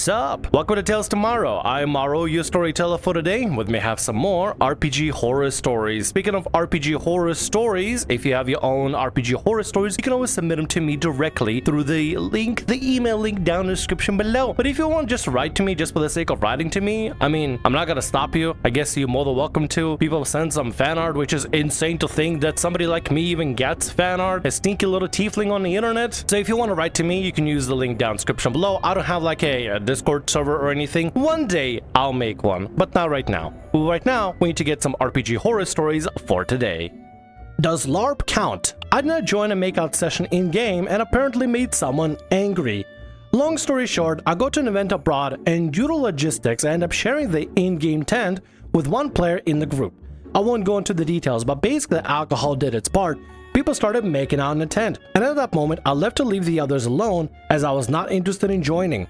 What's up? Welcome to Tales Tomorrow. I'm Morrow, your storyteller for today. With me have some more RPG horror stories. Speaking of RPG horror stories, if you have your own RPG horror stories, you can always submit them to me directly through the email link down in the description below. But if you want to just write to me just for the sake of writing to me, I mean, I'm not gonna stop you. I guess you're more than welcome to. People send some fan art, which is insane to think that somebody like me even gets fan art. A sneaky little tiefling on the internet. So if you want to write to me, you can use the link down in the description below. I don't have like a Discord server or anything. One day I'll make one, but not right now. Right now, we need to get some RPG horror stories for today. Does LARP count? I did not join a makeout session in-game and apparently made someone angry. Long story short, I go to an event abroad and due to logistics, I end up sharing the in-game tent with one player in the group. I won't go into the details, but basically alcohol did its part. People started making out in the tent, and at that moment, I left to leave the others alone as I was not interested in joining.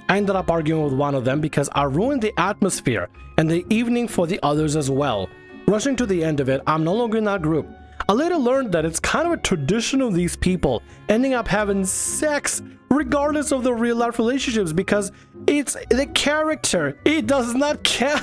I ended up arguing with one of them because I ruined the atmosphere and the evening for the others as well. Rushing to the end of it, I'm no longer in that group. I later learned that it's kind of a tradition of these people ending up having sex regardless of the real life relationships because it's the character. It does not count.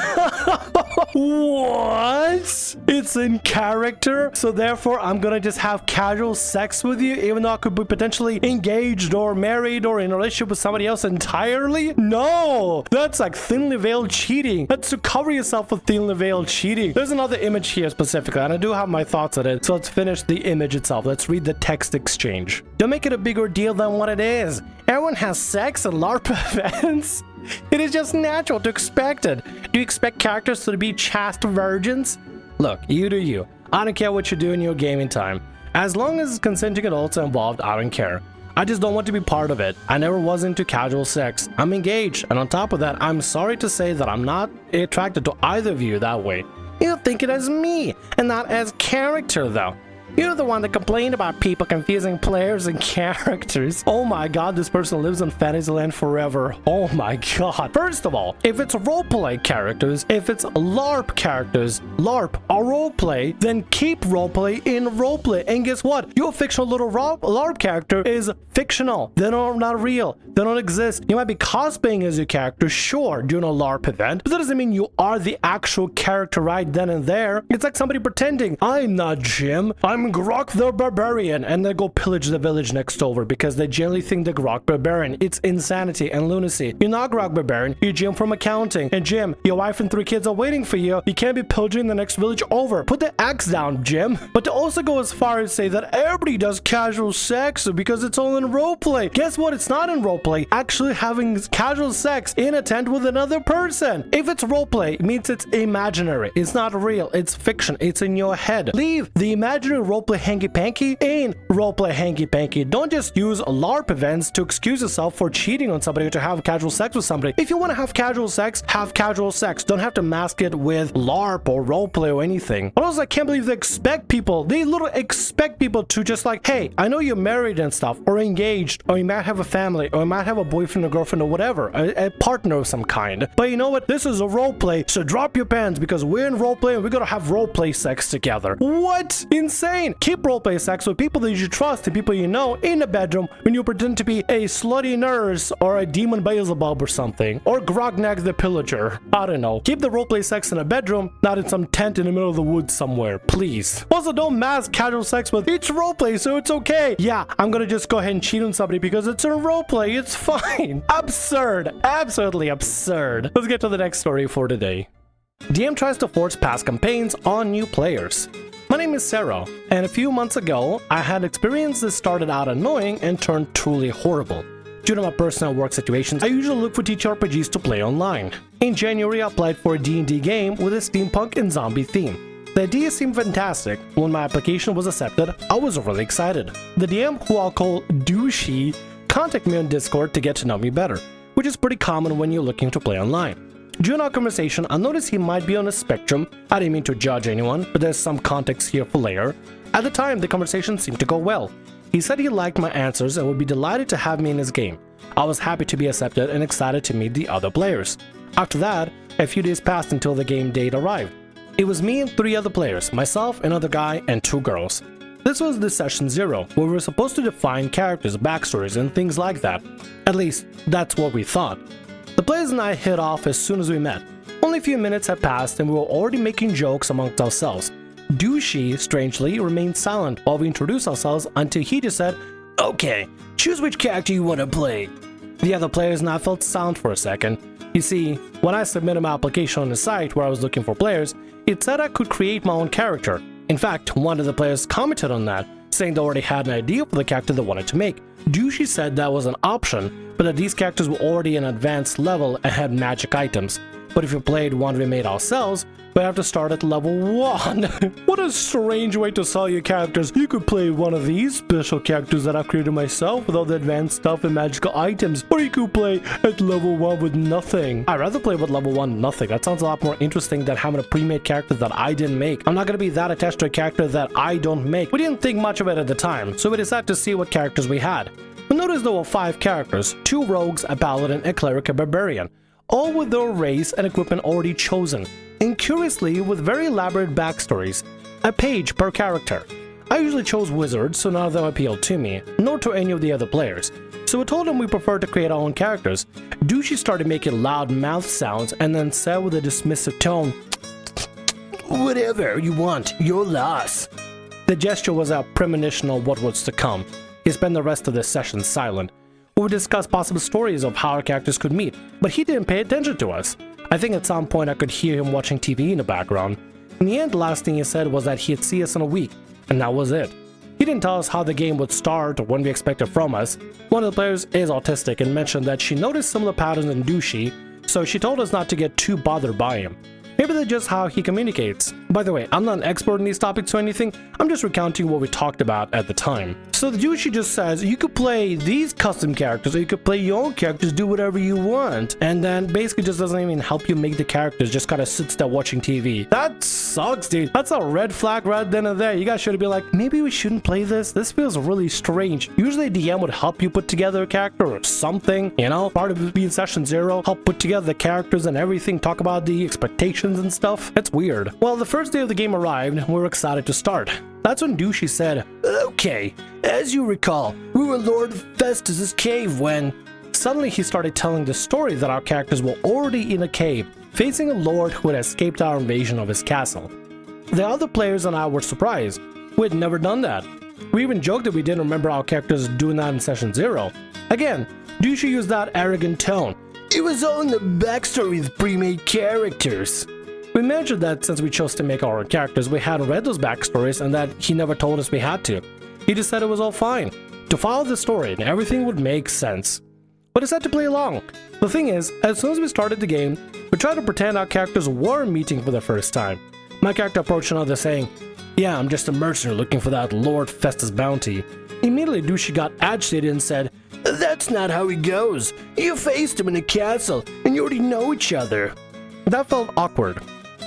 What? It's in character, so therefore I'm gonna just have casual sex with you even though I could be potentially engaged or married or in a relationship with somebody else entirely? No, that's like thinly veiled cheating. That's to cover yourself with thinly veiled cheating. There's another image here specifically and I do have my thoughts on it, so let's finish the image itself. Let's read the text exchange. Don't make it a bigger deal than what it is. Everyone has sex at LARP events. It is just natural to expect it. Do you expect characters to be chaste virgins? Look, you do you. I don't care what you do in your gaming time. As long as consenting adults are involved, I don't care. I just don't want to be part of it. I never was into casual sex. I'm engaged, and on top of that, I'm sorry to say that I'm not attracted to either of you that way. You think it as me, and not as character though. You're the one that complained about people confusing players and characters. Oh my god, this person lives in Fantasyland forever. Oh my god. First of all, if it's roleplay characters, if it's LARP characters, LARP or roleplay, then keep roleplay in roleplay. And guess what? Your fictional little LARP character is fictional. They're not real. They don't exist. You might be cosplaying as your character, sure, during a LARP event, but that doesn't mean you are the actual character right then and there. It's like somebody pretending, I'm not Jim, I'm Grok the Barbarian, and they go pillage the village next over because they generally think they're Grok Barbarian. It's insanity and lunacy. You're not Grok Barbarian, you're Jim from accounting. And Jim, your wife and 3 kids are waiting for you. You can't be pillaging the next village over. Put the axe down, Jim. But to also go as far as say that everybody does casual sex because it's all in roleplay. Guess what? It's not in roleplay. Actually having casual sex in a tent with another person. If it's roleplay, it means it's imaginary. It's not real. It's fiction. It's in your head. Leave the imaginary roleplay hanky-panky in roleplay hanky-panky. Don't just use LARP events to excuse yourself for cheating on somebody or to have casual sex with somebody. If you want to have casual sex, have casual sex. Don't have to mask it with LARP or roleplay or anything. But also, I can't believe they expect people. They literally expect people to just like, hey, I know you're married and stuff, or engaged, or you might have a family, or you might have a boyfriend or girlfriend or whatever, a partner of some kind. But you know what? This is a roleplay, so drop your pants because we're in roleplay and we're gonna have roleplay sex together. What? Insane. Keep roleplay sex with people that you trust and people you know in the bedroom when you pretend to be a slutty nurse or a demon Beelzebub or something. Or Grognak the Pillager. I don't know. Keep the roleplay sex in a bedroom, not in some tent in the middle of the woods somewhere, please. Also, don't mask casual sex with it's roleplay, so it's okay. Yeah, I'm gonna just go ahead and cheat on somebody because it's a roleplay. It's fine. Absurd. Absolutely absurd. Let's get to the next story for today. DM tries to force past campaigns on new players. My name is Sarah, and a few months ago, I had experiences that started out annoying and turned truly horrible. Due to my personal work situations, I usually look for TTRPGs to play online. In January, I applied for a D&D game with a steampunk and zombie theme. The idea seemed fantastic. When my application was accepted, I was really excited. The DM, who I'll call Douche, contacted me on Discord to get to know me better, which is pretty common when you're looking to play online. During our conversation, I noticed he might be on a spectrum. I didn't mean to judge anyone, but there's some context here for later. At the time, the conversation seemed to go well. He said he liked my answers and would be delighted to have me in his game. I was happy to be accepted and excited to meet the other players. After that, a few days passed until the game date arrived. It was me and 3 other players, myself, another guy, and 2 girls. This was the session 0, where we were supposed to define characters, backstories, and things like that. At least, that's what we thought. The The players and I hit off as soon as we met. Only a few minutes had passed and we were already making jokes amongst ourselves. Douche, strangely, remained silent while we introduced ourselves until he just said, "Okay, choose which character you want to play." The other players and I felt silent for a second. You see, when I submitted my application on the site where I was looking for players, it said I could create my own character. In fact, one of the players commented on that, saying they already had an idea for the character they wanted to make. Douche said that was an option, but that these characters were already an advanced level and had magic items. But if we played one we made ourselves, we have to start at level 1. What a strange way to sell your characters. You could play one of these special characters that I created myself with all the advanced stuff and magical items, or you could play at level 1 with nothing. I'd rather play with level 1 nothing. That sounds a lot more interesting than having a pre-made character that I didn't make. I'm not gonna be that attached to a character that I don't make. We didn't think much of it at the time, so we decided to see what characters we had. We noticed there were 5 characters, 2 rogues, a paladin, a cleric, a barbarian, all with their race and equipment already chosen, and curiously with very elaborate backstories, a page per character. I usually chose wizards, so none of them appealed to me, nor to any of the other players, so we told them we prefer to create our own characters. Douche started making loud mouth sounds and then said with a dismissive tone, "Whatever you want, your loss." The gesture was a premonition of what was to come. He spent the rest of the session silent. We would discuss possible stories of how our characters could meet, but he didn't pay attention to us. I think at some point I could hear him watching TV in the background. In the end, the last thing he said was that he'd see us in a week, and that was it. He didn't tell us how the game would start or when we expected from us. One of the players is autistic and mentioned that she noticed similar patterns in Douche, so she told us not to get too bothered by him. Maybe that's just how he communicates. By the way, I'm not an expert in these topics or anything, I'm just recounting what we talked about at the time. So the Douche just says, you could play these custom characters, or you could play your own characters, do whatever you want. And then basically just doesn't even help you make the characters, just kind of sits there watching TV. That sucks, dude. That's a red flag right then and there. You guys should be like, maybe we shouldn't play this. This feels really strange. Usually DM would help you put together a character or something, you know? Part of it being session 0, help put together the characters and everything, talk about the expectations and stuff. It's weird. Well, the first day of the game arrived, and we were excited to start. That's when Douche said, "Okay, as you recall, we were Lord Festus's cave when..." Suddenly he started telling the story that our characters were already in a cave, facing a lord who had escaped our invasion of his castle. The other players and I were surprised. We had never done that. We even joked that we didn't remember our characters doing that in session 0. Again, Douche used that arrogant tone. "It was all in the backstory with pre-made characters." We mentioned that since we chose to make our own characters, we hadn't read those backstories and that he never told us we had to. He just said it was all fine, to follow the story and everything would make sense. We decided to play along. The thing is, as soon as we started the game, we tried to pretend our characters were meeting for the first time. My character approached another saying, "Yeah, I'm just a mercenary looking for that Lord Festus bounty." Immediately Douche got agitated and said, "That's not how it goes. You faced him in a castle and you already know each other." That felt awkward.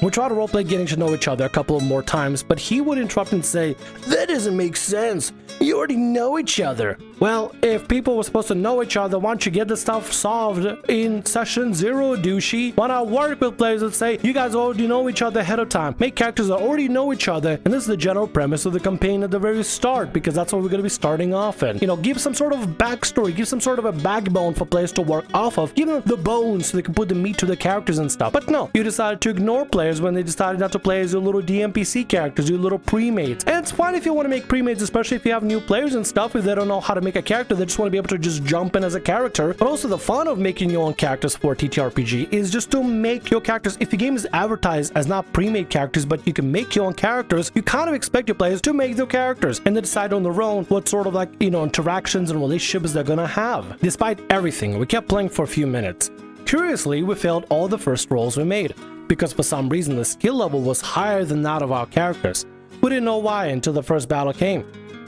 We tried to roleplay getting to know each other a couple of more times, but he would interrupt and say, "That doesn't make sense. You already know each other." Well, if people were supposed to know each other, why don't you get the stuff solved in session 0, Douche? Why not work with players that say, you guys already know each other ahead of time. Make characters that already know each other, and this is the general premise of the campaign at the very start, because that's what we're going to be starting off in. You know, give some sort of backstory, give some sort of a backbone for players to work off of, give them the bones so they can put the meat to the characters and stuff. But no, you decided to ignore players when they decided not to play as your little DMPC characters, your little pre-mates. And it's fine if you want to make pre-mates, especially if you have new players and stuff, if they don't know how to make a character, they just want to be able to just jump in as a character. But also the fun of making your own characters for TTRPG is just to make your characters, if your game is advertised as not pre-made characters, but you can make your own characters, you kind of expect your players to make their characters and then decide on their own what sort of like, you know, interactions and relationships they're gonna have. Despite everything, we kept playing for a few minutes. Curiously, we failed all the first rolls we made, because for some reason the skill level was higher than that of our characters. We didn't know why until the first battle came.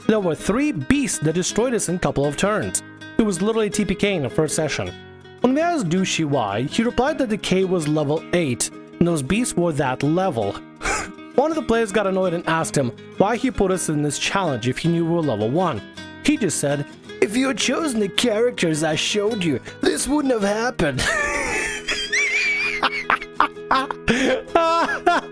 There were 3 beasts that destroyed us in a couple of turns. It was literally TPK in the first session. When we asked Douche why, he replied that the cave was level 8, and those beasts were that level. One of the players got annoyed and asked him why he put us in this challenge if he knew we were level 1. He just said, "If you had chosen the characters I showed you, this wouldn't have happened."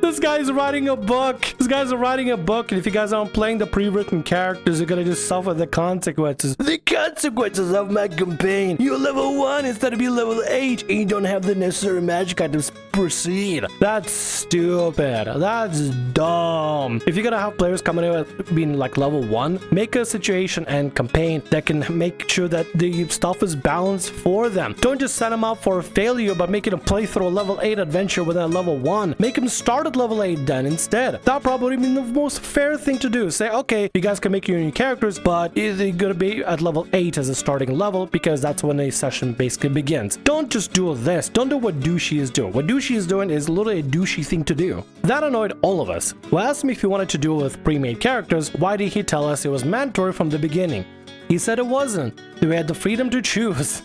This guy's writing a book. This guy's writing a book, and if you guys aren't playing the pre-written characters, you're gonna just suffer the consequences. The consequences of my campaign. You're level 1 instead of being level 8, and you don't have the necessary magic items to proceed. That's stupid. That's dumb. If you're gonna have players coming in with being like level 1, make a situation and campaign that can make sure that the stuff is balanced for them. Don't just set them up for a failure by making them play through a level 8 adventure with a level 1. Make them start at level 8 then instead. That probably be the most fair thing to do. Say, okay, you guys can make your new characters, but they're gonna be at level 8 as a starting level because that's when a session basically begins. Don't just do this. Don't do what Douche is doing. What Douche is doing is literally a douchey thing to do. That annoyed all of us. We asked him if he wanted to do it with pre-made characters. Why did he tell us it was mandatory from the beginning? He said it wasn't. We had the freedom to choose.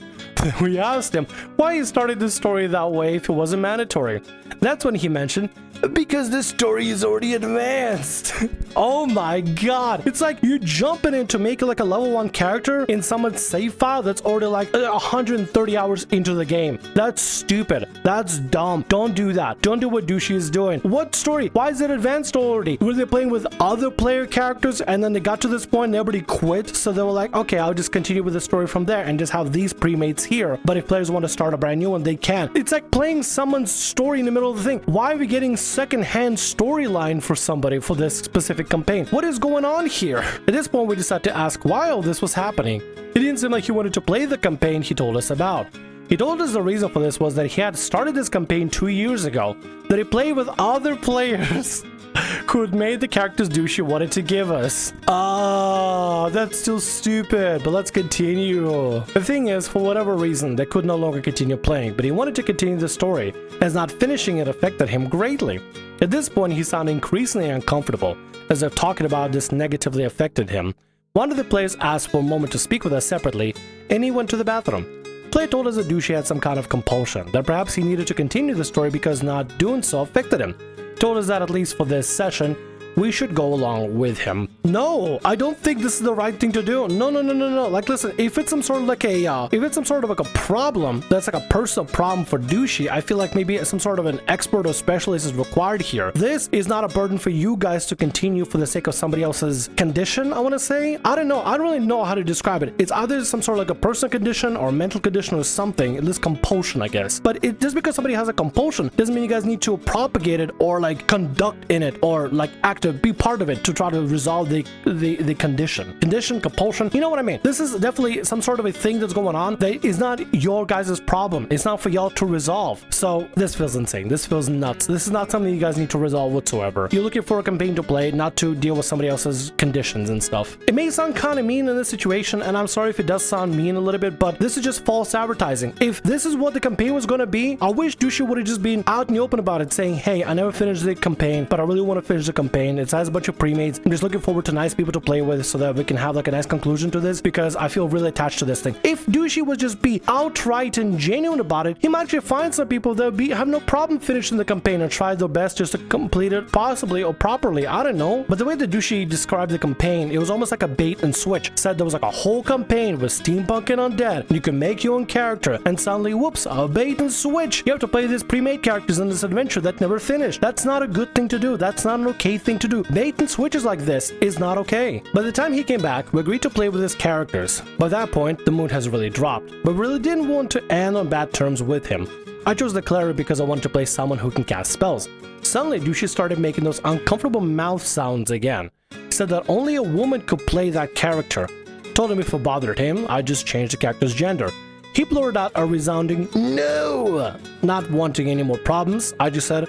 We asked him why he started the story that way if it wasn't mandatory. That's when he mentioned, because the story is already advanced. Oh my god. It's like you're jumping in to make like a level 1 character in someone's save file that's already like 130 hours into the game. That's stupid. That's dumb. Don't do that. Don't do what Douche is doing. What story? Why is it advanced already? Were they playing with other player characters and then they got to this point and everybody quit? So they were like, okay, I'll just continue with the story from there and just have these pre-mates here. But if players want to start a brand new one, they can. It's like playing someone's story in the middle of the thing. Why are we getting second-hand storyline for somebody for this specific campaign? What is going on here? At this point, we decided to ask why all this was happening. It didn't seem like he wanted to play the campaign he told us about. He told us the reason for this was that he had started this campaign 2 years ago, that he played with other players who had made the characters Douche wanted to give us. Ah, that's still stupid, but let's continue. The thing is, for whatever reason, they could no longer continue playing, but he wanted to continue the story, as not finishing it affected him greatly. At this point, he sounded increasingly uncomfortable, as if talking about this negatively affected him. One of the players asked for a moment to speak with us separately, and he went to the bathroom. Player told us that Douche had some kind of compulsion, that perhaps he needed to continue the story because not doing so affected him. Told us that at least for this session, we should go along with him. No, I don't think this is the right thing to do. No. Like, listen, if it's some sort of like a problem, that's like a personal problem for Douche, I feel like maybe some sort of an expert or specialist is required here. This is not a burden for you guys to continue for the sake of somebody else's condition, I want to say. I don't know. I don't really know how to describe it. It's either some sort of like a personal condition or a mental condition or something. This compulsion, I guess. But just because somebody has a compulsion doesn't mean you guys need to propagate it or like conduct in it or like act to be part of it to try to resolve the condition, compulsion. You know what I mean? This is definitely some sort of a thing that's going on that is not your guys' problem. It's not for y'all to resolve. So this feels insane. This feels nuts. This is not something you guys need to resolve whatsoever. You're looking for a campaign to play, not to deal with somebody else's conditions and stuff. It may sound kind of mean in this situation, and I'm sorry if it does sound mean a little bit, but this is just false advertising. If this is what the campaign was going to be, I wish Douche would have just been out in the open about it, saying, hey, I never finished the campaign, but I really want to finish the campaign. It has a bunch of pre-mates. I'm just looking forward to nice people to play with so that we can have like a nice conclusion to this, because I feel really attached to this thing. If Douche would just be outright and genuine about it, he might actually find some people that have no problem finishing the campaign and try their best just to complete it possibly or properly. I don't know. But the way that Douche described the campaign, it was almost like a bait and switch. Said there was like a whole campaign with steampunk and undead. You can make your own character, and suddenly, whoops, a bait and switch. You have to play these pre-made characters in this adventure that never finished. That's not a good thing to do. That's not an okay thing to do. Bait and switches like this is not okay. By the time he came back, we agreed to play with his characters. By that point, the mood has really dropped, but really didn't want to end on bad terms with him. I chose the cleric because I wanted to play someone who can cast spells. Suddenly, Douche started making those uncomfortable mouth sounds again. He said that only a woman could play that character. Told him if it bothered him, I'd just change the character's gender. He blurted out a resounding no! Not wanting any more problems, I just said,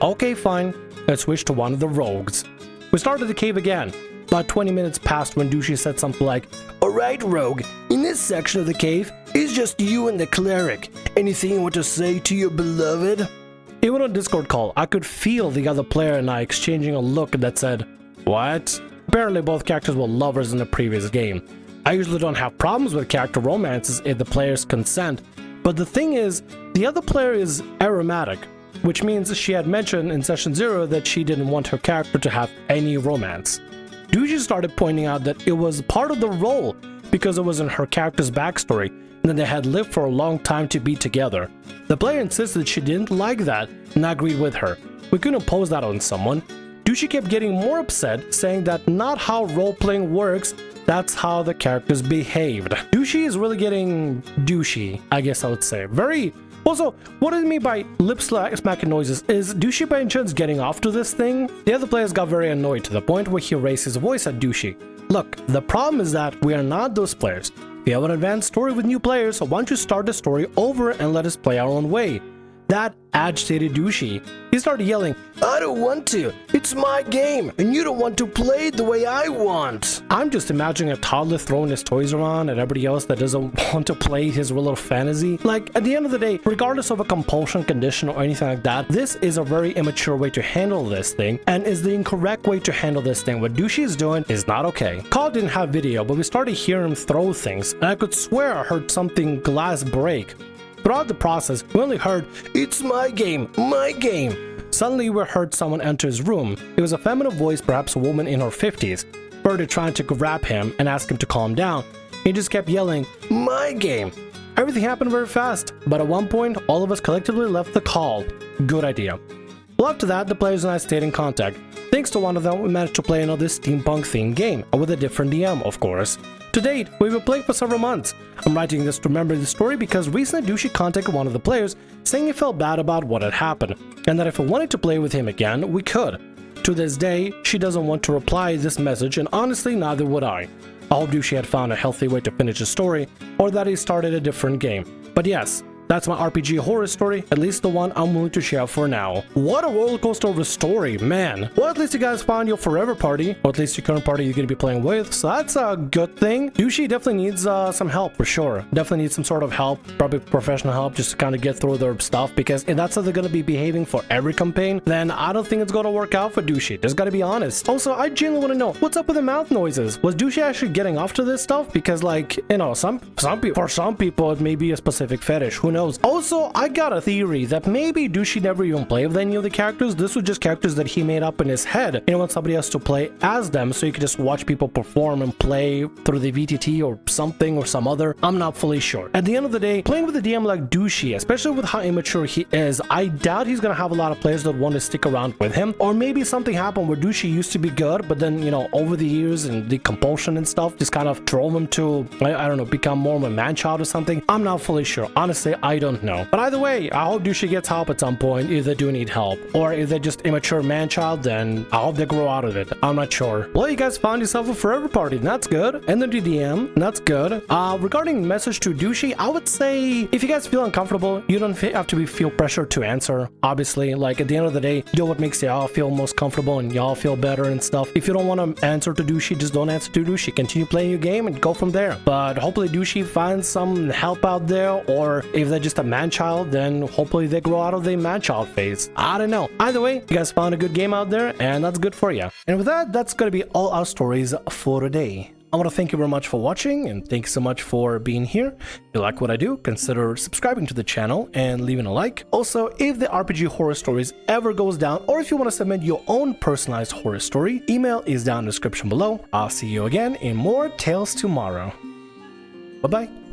okay, fine, let's switch to one of the rogues. We started the cave again. About 20 minutes passed when Douche said something like, alright, rogue, in this section of the cave, it's just you and the cleric. Anything you want to say to your beloved? Even on Discord call, I could feel the other player and I exchanging a look that said, what? Apparently both characters were lovers in the previous game. I usually don't have problems with character romances if the players consent, but the thing is, the other player is aromatic, which means she had mentioned in session 0 that she didn't want her character to have any romance. Douche started pointing out that it was part of the role because it was in her character's backstory. and that they had lived for a long time to be together. The player insisted she didn't like that and agreed with her. We couldn't impose that on someone. Douche kept getting more upset, saying that not how role-playing works, that's how the characters behaved. Douche is really getting douchey, I guess I would say. Very... Also, what do you mean by lip smacking noises? Is Douche by any chance getting off to this thing? The other players got very annoyed to the point where he raised his voice at Douche. Look, the problem is that we are not those players. If you have an advanced story with new players, so why don't you start the story over and let us play our own way? That agitated Douche. He started yelling, I don't want to. It's my game, and you don't want to play it the way I want. I'm just imagining a toddler throwing his toys around at everybody else that doesn't want to play his little fantasy. Like, at the end of the day, regardless of a compulsion condition or anything like that, this is a very immature way to handle this thing, and is the incorrect way to handle this thing. What Douche is doing is not okay. Call didn't have video, but we started hearing him throw things, and I could swear I heard something glass break. Throughout the process, we only heard, it's my game, my game. Suddenly we heard someone enter his room. It was a feminine voice, perhaps a woman in her 50s. Further trying to grab him and ask him to calm down. He just kept yelling, my game. Everything happened very fast, but at one point, all of us collectively left the call. Good idea. Well, after that, the players and I stayed in contact. Thanks to one of them, we managed to play another steampunk-themed game, with a different DM, of course. To date, we've been playing for several months. I'm writing this to remember the story because recently Douche contacted one of the players saying he felt bad about what had happened, and that if we wanted to play with him again, we could. To this day, she doesn't want to reply this message, and honestly, neither would I. I hope Douche had found a healthy way to finish the story, or that he started a different game. But yes, that's my RPG horror story, at least the one I'm willing to share for now. What a roller coaster of a story, man. Well, at least you guys found your forever party, or at least your current party you're going to be playing with, so that's a good thing. Douche definitely needs some help for sure. Definitely needs some sort of help, probably professional help, just to kind of get through their stuff, because if that's how they're going to be behaving for every campaign, then I don't think it's going to work out for Douche. Just got to be honest. Also, I genuinely want to know, what's up with the mouth noises? Was Douche actually getting off to this stuff? Because, like, you know, for some people, it may be a specific fetish. Who knows? Also, I got a theory that maybe Douche never even played with any of the characters. This was just characters that he made up in his head, and he wants somebody else to play as them, so you could just watch people perform and play through the VTT or something or some other. I'm not fully sure. At the end of the day, playing with a DM like Douche, especially with how immature he is, I doubt he's gonna have a lot of players that want to stick around with him. Or maybe something happened where Douche used to be good, but then, you know, over the years and the compulsion and stuff just kind of drove him to, I don't know, become more of a man-child or something. I'm not fully sure. Honestly, I don't know. But either way, I hope Douche gets help at some point if they do need help. Or if they're just immature man-child, then I hope they grow out of it. I'm not sure. Well, you guys found yourself a forever party. That's good. And the DM. That's good. Regarding message to Douche, I would say if you guys feel uncomfortable, you don't have to feel pressure to answer. Obviously, like at the end of the day, do what makes y'all feel most comfortable and y'all feel better and stuff. If you don't want to answer to Douche, just don't answer to Douche. Continue playing your game and go from there. But hopefully Douche finds some help out there, or if they're just a man-child, then hopefully they grow out of the man-child phase. I don't know. Either way, you guys found a good game out there, and that's good for you. And with that, that's going to be all our stories for today. I want to thank you very much for watching, and thanks so much for being here. If you like what I do, consider subscribing to the channel and leaving a like. Also, if the RPG Horror Stories ever goes down, or if you want to submit your own personalized horror story, email is down in the description below. I'll see you again in more Tales Tomorrow. Bye-bye.